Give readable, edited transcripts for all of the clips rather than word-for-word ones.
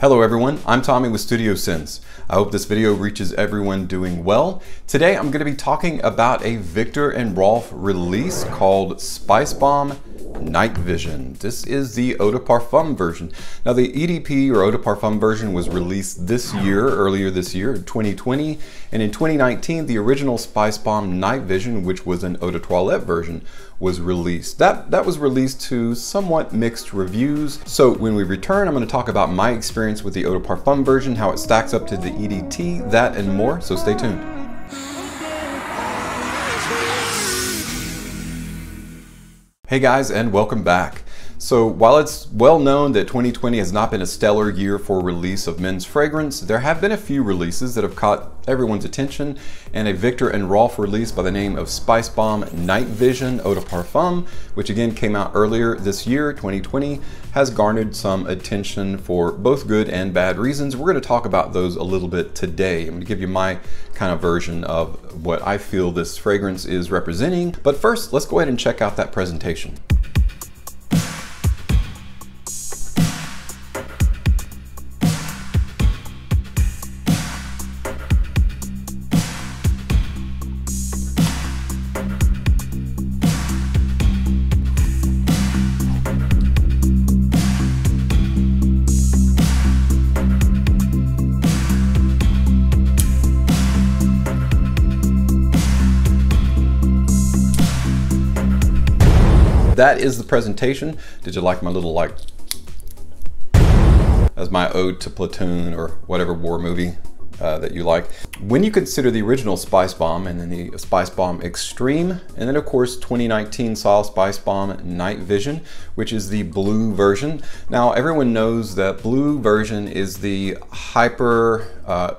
Hello everyone, I'm Tommy with Studio Sense. I hope this video reaches everyone doing well. Today I'm going to be talking about a Viktor and Rolf release called Spicebomb Night Vision. This is the Eau De Parfum version. Now the EDP or Eau De Parfum version was released earlier this year, in 2020, and in 2019 the original Spicebomb Night Vision, which was an Eau de Toilette version, was released. That was released to somewhat mixed reviews. So when we return, I'm going to talk about my experience with the Eau De Parfum version, how it stacks up to the EDT, that and more, so stay tuned. Hey guys, and welcome back. So while it's well known that 2020 has not been a stellar year for release of men's fragrance, there have been a few releases that have caught everyone's attention, and a Viktor and Rolf release by the name of Spicebomb Night Vision Eau De Parfum, which again came out earlier this year, 2020, has garnered some attention for both good and bad reasons. We're going to talk about those a little bit today. I'm going to give you my kind of version of what I feel this fragrance is representing. But first, let's go ahead and check out that presentation. That is the presentation. Did you like my little as my ode to Platoon or whatever war movie that you like? When you consider the original Spicebomb and then the Spicebomb Extreme, and then of course 2019 saw Spicebomb Night Vision, which is the blue version. Now everyone knows that blue version is the hyper,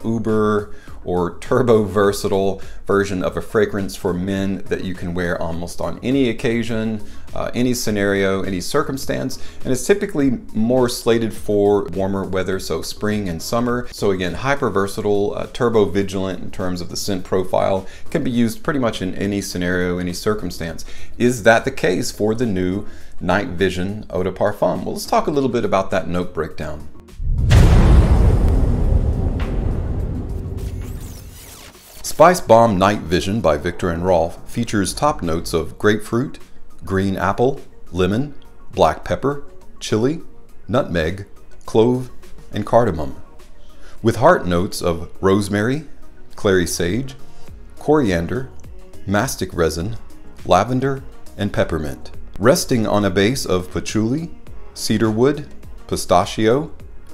uber, or turbo versatile version of a fragrance for men that you can wear almost on any occasion, any scenario, any circumstance, and it's typically more slated for warmer weather, so spring and summer. So again, hyper versatile, turbo vigilant in terms of the scent profile, can be used pretty much in any scenario, any circumstance. Is that the case for the new Night Vision Eau De Parfum? Well, let's talk a little bit about that note breakdown. Spicebomb Night Vision by Viktor and Rolf features top notes of grapefruit, green apple, lemon, black pepper, chili, nutmeg, clove, and cardamom, with heart notes of rosemary, clary sage, coriander, mastic resin, lavender, and peppermint, resting on a base of patchouli, cedarwood, pistachio,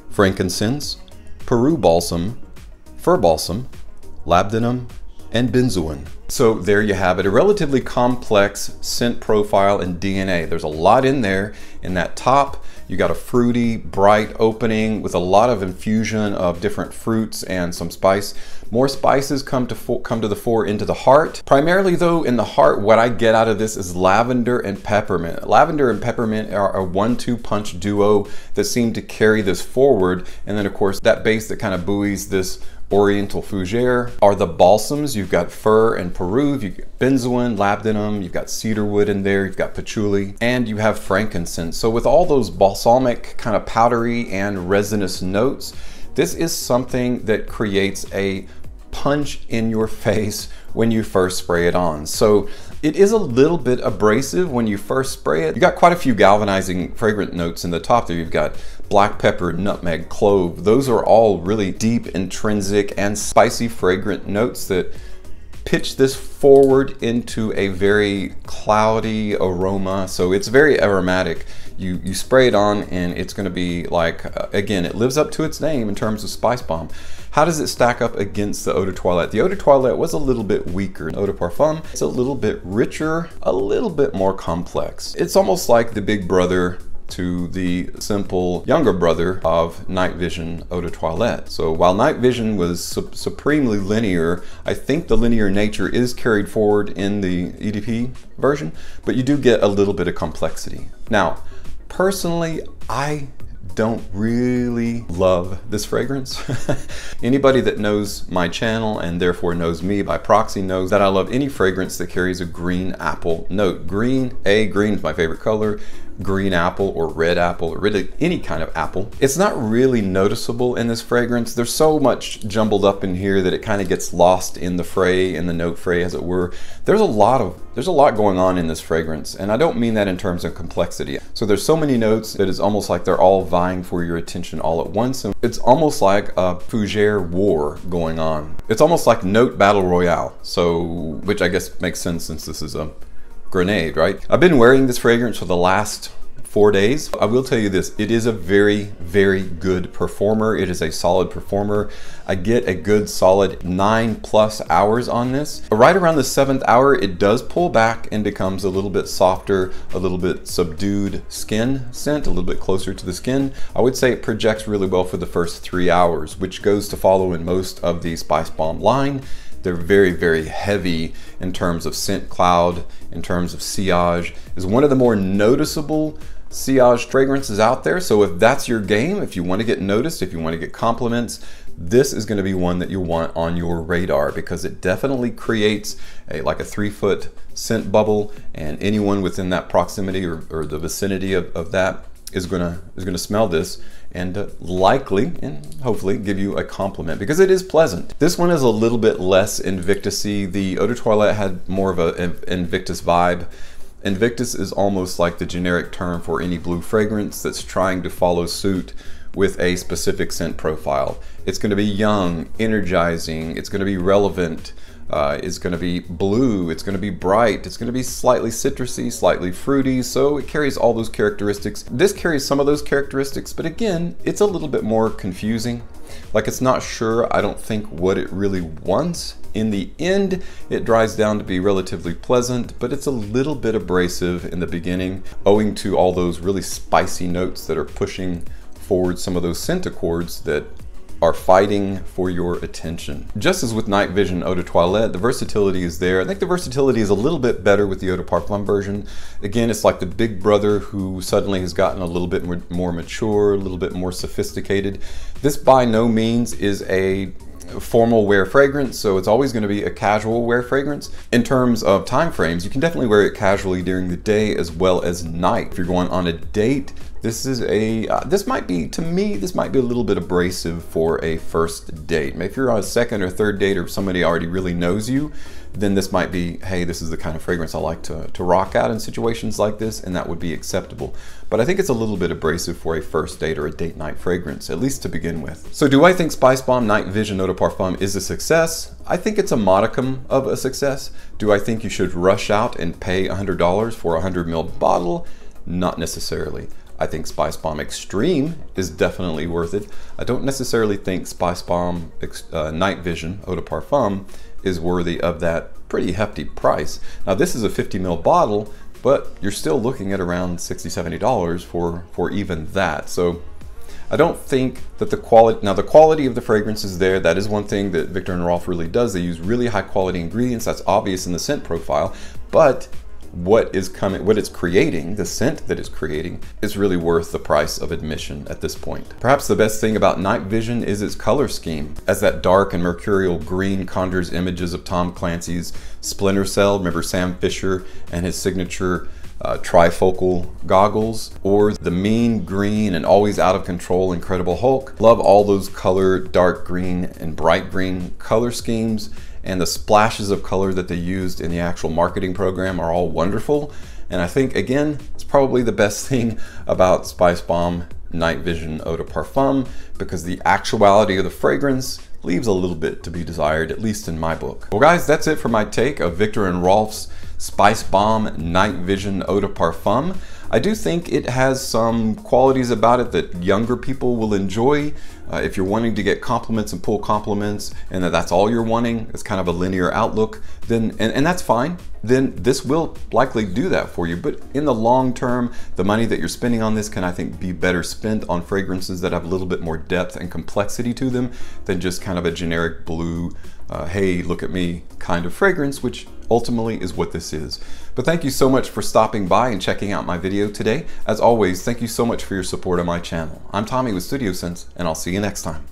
frankincense, Peru balsam, fir balsam, labdanum, and benzoin. So there you have it, a relatively complex scent profile and DNA. There's a lot in there. In that top, you got a fruity, bright opening with a lot of infusion of different fruits and some spice. More spices come to the fore into the heart. Primarily though, in the heart, what I get out of this is lavender and peppermint. Lavender and peppermint are a 1-2 punch duo that seem to carry this forward. And then of course, that base that kind of buoys this Oriental fougere are the balsams. You've got fir and Peru, you've got benzoin, labdanum, you've got cedarwood in there, you've got patchouli, and you have frankincense. So with all those balsamic kind of powdery and resinous notes, this is something that creates a punch in your face when you first spray it on. So it is a little bit abrasive when you first spray it. You got quite a few galvanizing fragrant notes in the top there. You've got black pepper, nutmeg, clove. Those are all really deep, intrinsic, and spicy fragrant notes that pitch this forward into a very cloudy aroma. So it's very aromatic. You spray it on and it's going to be like, again, it lives up to its name in terms of Spicebomb. How does it stack up against the Eau De Toilette? The Eau De Toilette was a little bit weaker. Eau De Parfum is a little bit richer, a little bit more complex. It's almost like the big brother to the simple younger brother of Night Vision Eau De Toilette. So while Night Vision was supremely linear, I think the linear nature is carried forward in the EDP version, but you do get a little bit of complexity. Now, personally, I don't really love this fragrance. Anybody that knows my channel and therefore knows me by proxy knows that I love any fragrance that carries a green apple note. Green is my favorite color. green apple or red apple or really any kind of apple. It's not really noticeable in this fragrance. There's so much jumbled up in here that it kind of gets lost in the fray, in the note fray as it were. There's a lot going on in this fragrance, and I don't mean that in terms of complexity. So there's so many notes that it's almost like they're all vying for your attention all at once, and it's almost like a fougere war going on. It's almost like note battle royale, so which I guess makes sense since this is a grenade, right? I've been wearing this fragrance for the last 4 days. I will tell you this, it is a very, very good performer. It is a solid performer. I get a good solid 9+ hours on this. Right around the 7th hour, it does pull back and becomes a little bit softer, a little bit subdued skin scent, a little bit closer to the skin. I would say it projects really well for the first 3 hours, which goes to follow in most of the Spicebomb line. They're very, very heavy in terms of scent cloud, in terms of sillage. Is one of the more noticeable sillage fragrances out there. So if that's your game, if you want to get noticed, if you want to get compliments, this is going to be one that you want on your radar, because it definitely creates like a 3-foot scent bubble, and anyone within that proximity or the vicinity of that is gonna smell this and likely and hopefully give you a compliment, because it is pleasant. This one is a little bit less Invictus-y. The Eau de Toilette had more of an Invictus vibe. Invictus is almost like the generic term for any blue fragrance that's trying to follow suit with a specific scent profile. It's going to be young, energizing, it's going to be relevant, it's going to be blue, it's going to be bright, it's going to be slightly citrusy, slightly fruity, so it carries all those characteristics. This carries some of those characteristics, but again, it's a little bit more confusing. Like, it's not sure, I don't think, what it really wants. In the end, it dries down to be relatively pleasant, but it's a little bit abrasive in the beginning, owing to all those really spicy notes that are pushing forward some of those scent accords that are fighting for your attention. Just as with Night Vision Eau de Toilette, the versatility is there. I think the versatility is a little bit better with the Eau de Parfum version. Again, it's like the big brother who suddenly has gotten a little bit more mature, a little bit more sophisticated. This by no means is a formal wear fragrance, so it's always going to be a casual wear fragrance. In terms of time frames, you can definitely wear it casually during the day as well as night. If you're going on a date, this is this might be, to me, this might be a little bit abrasive for a first date. If you're on a second or third date, or somebody already really knows you, then this might be, hey, this is the kind of fragrance I like to rock out in situations like this, and that would be acceptable. But I think it's a little bit abrasive for a first date or a date night fragrance, at least to begin with. So do I think Spicebomb Night Vision Eau de Parfum is a success? I think it's a modicum of a success. Do I think you should rush out and pay $100 for a 100 ml bottle? Not necessarily. I think Spicebomb Extreme is definitely worth it. I don't necessarily think Spicebomb Night Vision Eau de Parfum is worthy of that pretty hefty price. Now, this is a 50 ml bottle, but you're still looking at around $60, $70 for even that. So I don't think that the quality of the fragrance is there. That is one thing that Viktor and Rolf really does. They use really high quality ingredients. That's obvious in the scent profile, but what it's creating, the scent that it's creating, is really worth the price of admission at this point. Perhaps the best thing about Night Vision is its color scheme, as that dark and mercurial green conjures images of Tom Clancy's Splinter Cell. Remember Sam Fisher and his signature trifocal goggles, or the mean green and always out of control Incredible Hulk. Love all those color, dark green and bright green color schemes, and the splashes of color that they used in the actual marketing program are all wonderful. And I think, again, it's probably the best thing about Spicebomb Night Vision Eau de Parfum, because the actuality of the fragrance leaves a little bit to be desired, at least in my book. Well guys, that's it for my take of Viktor and Rolf's Spicebomb Night Vision Eau de Parfum. I do think it has some qualities about it that younger people will enjoy. If you're wanting to get compliments and pull compliments, and that's all you're wanting, it's kind of a linear outlook, then and that's fine, then this will likely do that for you. But in the long term, the money that you're spending on this can, I think, be better spent on fragrances that have a little bit more depth and complexity to them than just kind of a generic blue, hey, look at me kind of fragrance, which ultimately is what this is. But thank you so much for stopping by and checking out my video today. As always, thank you so much for your support on my channel. I'm Tommy with Studio Sense, and I'll see you next time.